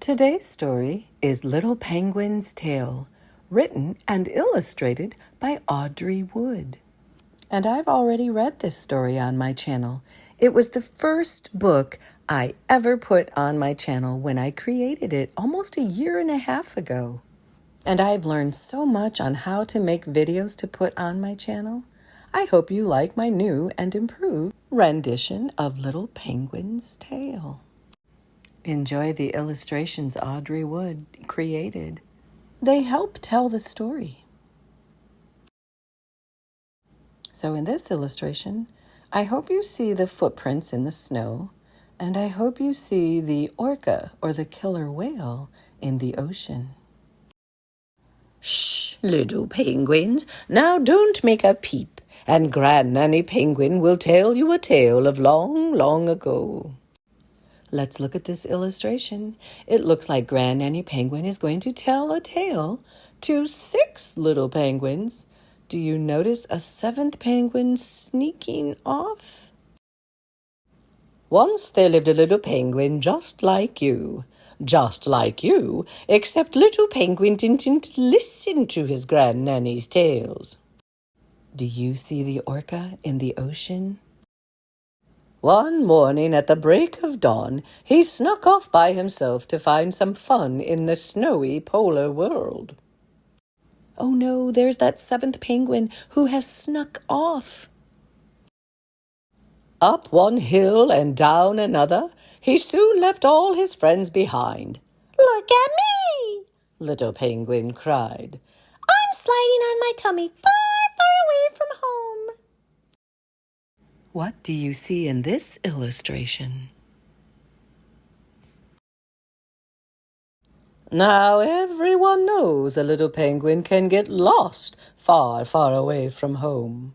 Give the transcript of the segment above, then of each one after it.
Today's story is Little Penguin's Tale, written and illustrated by Audrey Wood. And I've already read this story on my channel. It was the first book I ever put on my channel when I created it almost a year and a half ago. And I've learned so much on how to make videos to put on my channel. I hope you like my new and improved rendition of Little Penguin's Tale. Enjoy the illustrations Audrey Wood created. They help tell the story. So in this illustration, I hope you see the footprints in the snow, and I hope you see the orca or the killer whale in the ocean. Shh, little penguins, now don't make a peep, and Grandnanny Penguin will tell you a tale of long, long ago. Let's look at this illustration. It looks like Grandnanny Penguin is going to tell a tale to 6 little penguins. Do you notice a 7th penguin sneaking off? Once there lived a little penguin just like you. Just like you, except little penguin didn't listen to his Grandnanny's tales. Do you see the orca in the ocean? One morning at the break of dawn, he snuck off by himself to find some fun in the snowy polar world. Oh no, there's that 7th penguin who has snuck off. Up one hill and down another, he soon left all his friends behind. Look at me! Little penguin cried. I'm sliding on my tummy far, far away from home. What do you see in this illustration? Now everyone knows a little penguin can get lost far, far away from home.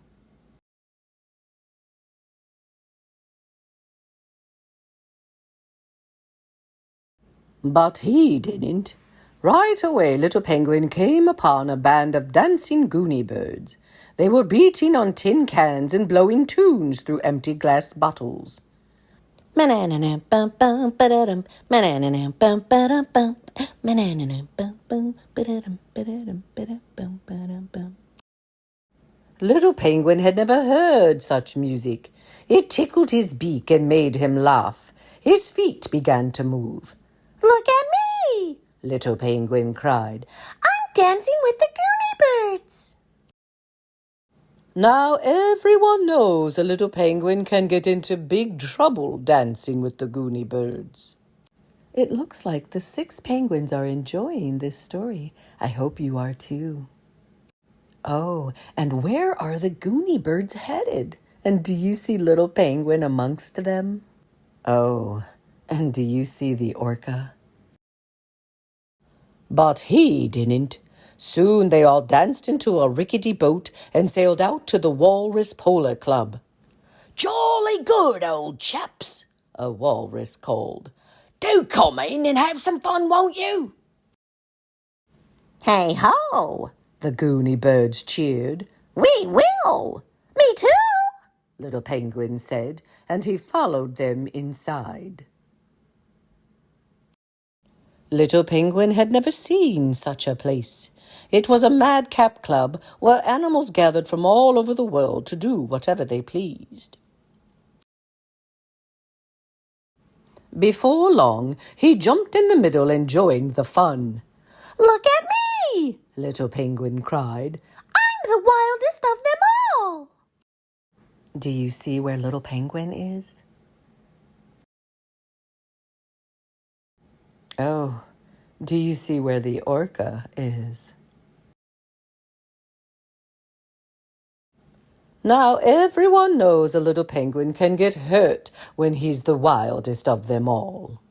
But he didn't. Right away, little penguin came upon a band of dancing goony birds. They were beating on tin cans and blowing tunes through empty glass bottles. Little Penguin had never heard such music. It tickled his beak and made him laugh. His feet began to move. Look at me! Little Penguin cried. I'm dancing with the goony birds. Now everyone knows a little penguin can get into big trouble dancing with the goony birds. It looks like the 6 penguins are enjoying this story. I hope you are too. Oh, and where are the goony birds headed? And do you see little penguin amongst them? Oh, and do you see the orca? But he didn't. Soon they all danced into a rickety boat and sailed out to the Walrus Polar Club. Jolly good, old chaps, a walrus called. Do come in and have some fun, won't you? Hey ho! The goony birds cheered. We will! Me too! Little Penguin said, and he followed them inside. Little Penguin had never seen such a place. It was a madcap club where animals gathered from all over the world to do whatever they pleased. Before long, he jumped in the middle and joined the fun. Look at me! Little Penguin cried. I'm the wildest of them all! Do you see where Little Penguin is? Oh, do you see where the orca is? Now everyone knows a little penguin can get hurt when he's the wildest of them all.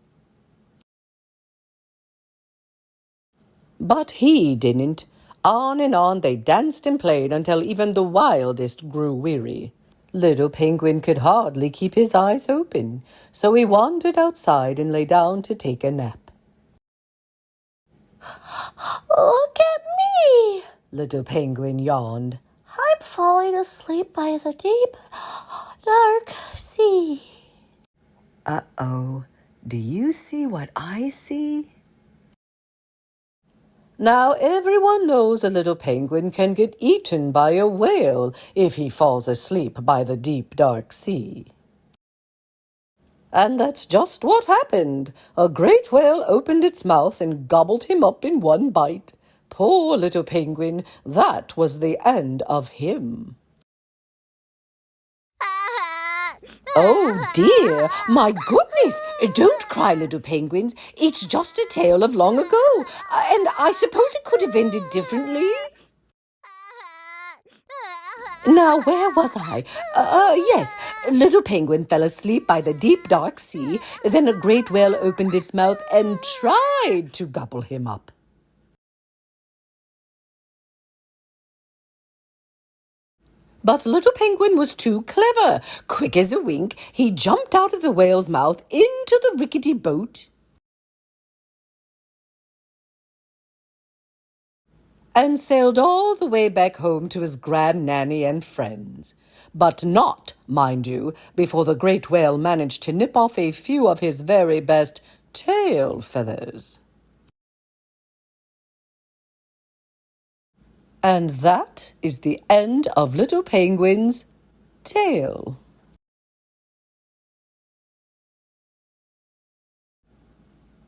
But he didn't. On and on they danced and played until even the wildest grew weary. Little Penguin could hardly keep his eyes open, so he wandered outside and lay down to take a nap. Look at me! Little Penguin yawned. I'm falling asleep by the deep, dark sea. Uh-oh, do you see what I see? Now everyone knows a little penguin can get eaten by a whale if he falls asleep by the deep, dark sea. And that's just what happened. A great whale opened its mouth and gobbled him up in one bite. Poor little penguin, that was the end of him. Oh dear, my goodness, don't cry, little penguins. It's just a tale of long ago, and I suppose it could have ended differently. Now, where was I? Yes, little penguin fell asleep by the deep, dark sea. Then a great whale opened its mouth and tried to gobble him up. But little penguin was too clever. Quick as a wink, he jumped out of the whale's mouth into the rickety boat and sailed all the way back home to his grandnanny and friends. But not, mind you, before the great whale managed to nip off a few of his very best tail feathers. And that is the end of little penguin's tail.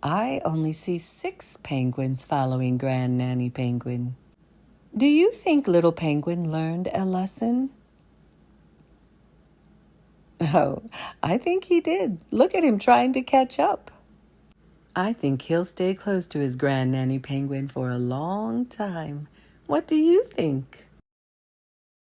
I only see 6 penguins following Grandnanny Penguin. Do you think little penguin learned a lesson? Oh, I think he did. Look at him trying to catch up. I think he'll stay close to his Grandnanny Penguin for a long time. What do you think?